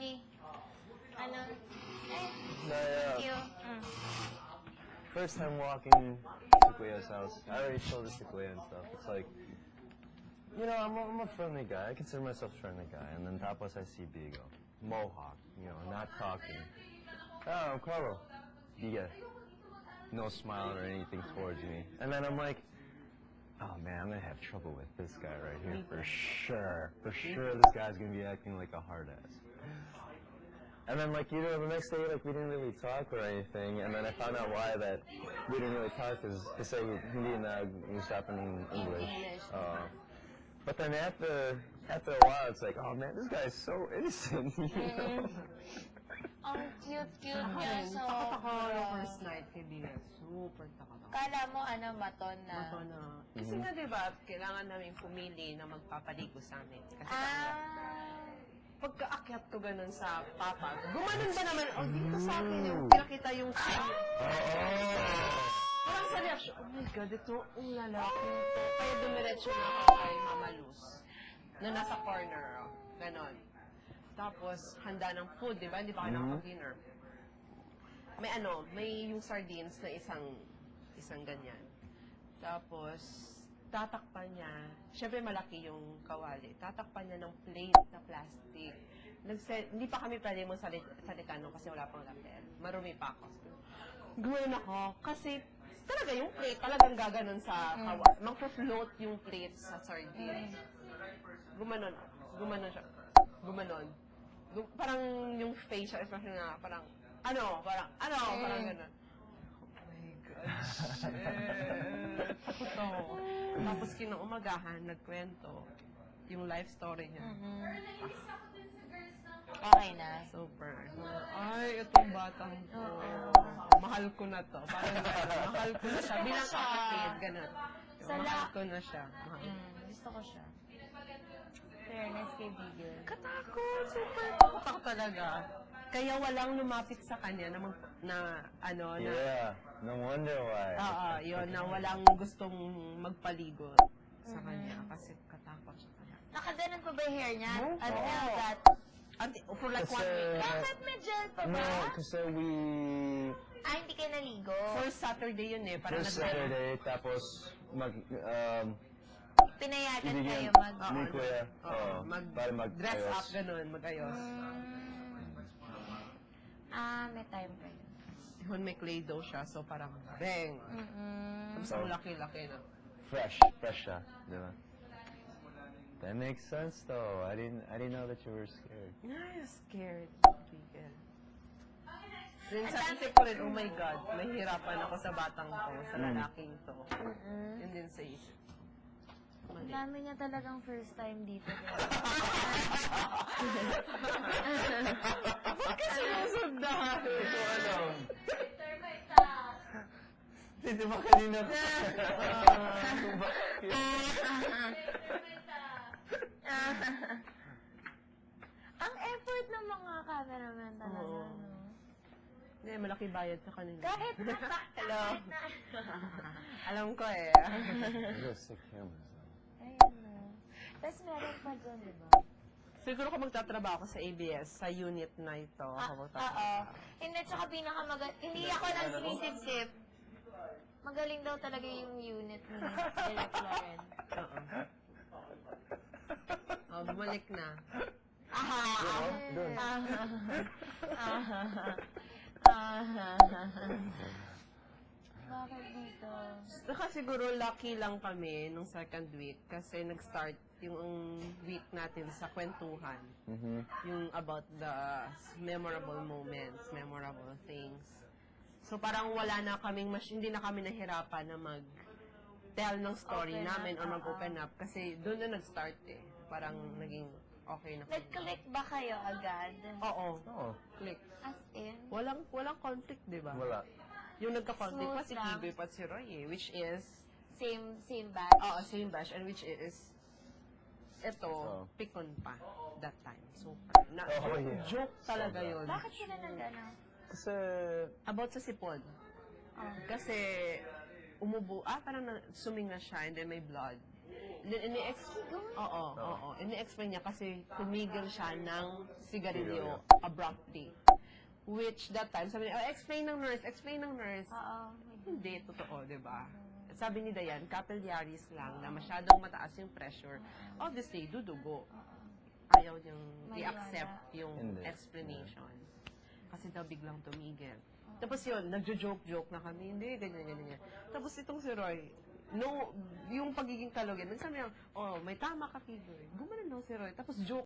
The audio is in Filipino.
Sige. Ano? Yeah. Thank you. First time walking to Kuya's house, I already told this to Kuya and stuff. It's like, you know, I'm a friendly guy. I consider myself a friendly guy. And then tapos I see Bigo. Mohawk, you know, not talking. Oh, Carlo. Biga. No smile or anything towards me. And then I'm like, oh man, I'm gonna have trouble with this guy right here for sure. For sure this guy's gonna be acting like a hard ass. And then, like, you know, the next day, like, we didn't really talk or anything, and then I found out why that we didn't really talk, because kasi hindi na usapan in English. But then after a while, it's like, oh man, this guy is so innocent, you know? Ang cute niya. So, Takot ako yung first night kay Bia. Super takot ako. kala mo, maton na. Ako na. Kasi nga, di ba, kailangan namin pumili na magpapaligo sa amin. Kasi pagkaakyat ko ganun sa papa, gumanon ba naman, dito sa akin yung pinakita yung parang sa reaction, oh my God, ito ang lalaki ito. Kaya dumiretso na ako kay Mama Luz, na nasa corner, ganon. Tapos, handa ng food, di ba? Hindi pa kayo nakapag-dinner. May yung sardines na isang ganyan. Tapos, tatakpan niya, syempre malaki yung kawali, tatakpan niya ng plate na plastic. Hindi pa kami pwede mong salita nun kasi wala pang lapel. Marumi pa ako. Gawin ako kasi talaga yung plate talagang gaganon sa kawali. Mag-float yung plate sa sardines. Gumanon siya. Gumanon. Parang yung facial expression na parang, parang ganon. Takot ako. Tapos kinaumagahan, nagkwento yung life story niya. Okay na. Super. Ay, itong batang to. Mahal ko na to. Parang mahal ko na siya. Bilang kapatid, ganun. Mahal ko na siya. Gusto ko siya. Fairness kay Bigel. Katakot. Super takot ako talaga. Kaya walang lumapit sa kanya Yeah, no wonder why. Yun, na walang gustong magpaligo sa kanya kasi katakot siya talaga. Nakaganon pa ba yung hair niya? No. Until that? For like 1 week. Bakit may gel pa ba? No, kasi we... Hindi kayo naligo? First Saturday yun eh. Parang First Saturday, tapos Pinayagan ibigyan kayo ni Kuya. Para dress mag-ayos. up, ganun, mag-ayos. May time kayo. Yun, may clay dough siya, so parang bang! Tapos ang laki-laki na. Fresh siya, di ba? That makes sense though. I didn't know that you were scared. I'm scared. Bigel. Then sa isip ko rin, oh my God, mahihirapan ako sa batang to, sa lalaking to. And then sa isip. Ang dami niya talagang first time dito. Bakit sinusundahan? Ito Di ba kanina pa? Ang effort ng mga cameraman talaga. Oo. Hindi, malaki bayad sa kanila. Kahit na... Hello. Alam ko eh. Just the cameras. Ayun na. Tapos meron pa dyan, di ba? Siguro kung magtatrabaho ako sa ABS, sa unit na ito, ako magtatrabaho. Hindi, tsaka hindi ako nang sinisip-sip. Magaling daw talaga yung unit ni Direk Lauren. Bumalik na. Bakit dito? Saka siguro lucky lang kami nung second week kasi nag-start yung week natin sa kwentuhan. Yung about the memorable moments, memorable things. So parang wala na kaming, hindi na kami nahirapan na mag-tell ng story namin or mag-open up kasi doon na nag-start eh. Parang naging okay na kami. Nag-click ba kayo agad? Oo. Oo. Click. As in? Walang conflict, di ba? Wala. Yung nagka-conflict pa si Smooth lang. Kigoy pa si Roy eh, which is Same batch? Oo, same batch, and which is, ito, Oh. pikon pa, that time. Super. Oh, yeah. Joke talaga yun. Bakit sila nag-ano? Kasi, About sa sipon. Kasi, parang suminga siya, and then may blood. ini-explain niya kasi tumigil siya ng sigarilyo abruptly. Which that time, sabi niya, explain ng nurse. Oo. Hindi, totoo, di ba? Sabi ni Dayan, capillaries lang na masyadong mataas yung pressure. Obviously, dudugo. Ayaw niyang i-accept yung Hindi. explanation. Kasi daw biglang tumigil. Tapos yun, nagjo-joke na kami. Hindi, ganyan. Tapos itong si Roy, no, yung pagiging kalugin, sabi niya, oh, may tama ka, Kigoy. Gumanon daw si Roy. Tapos joke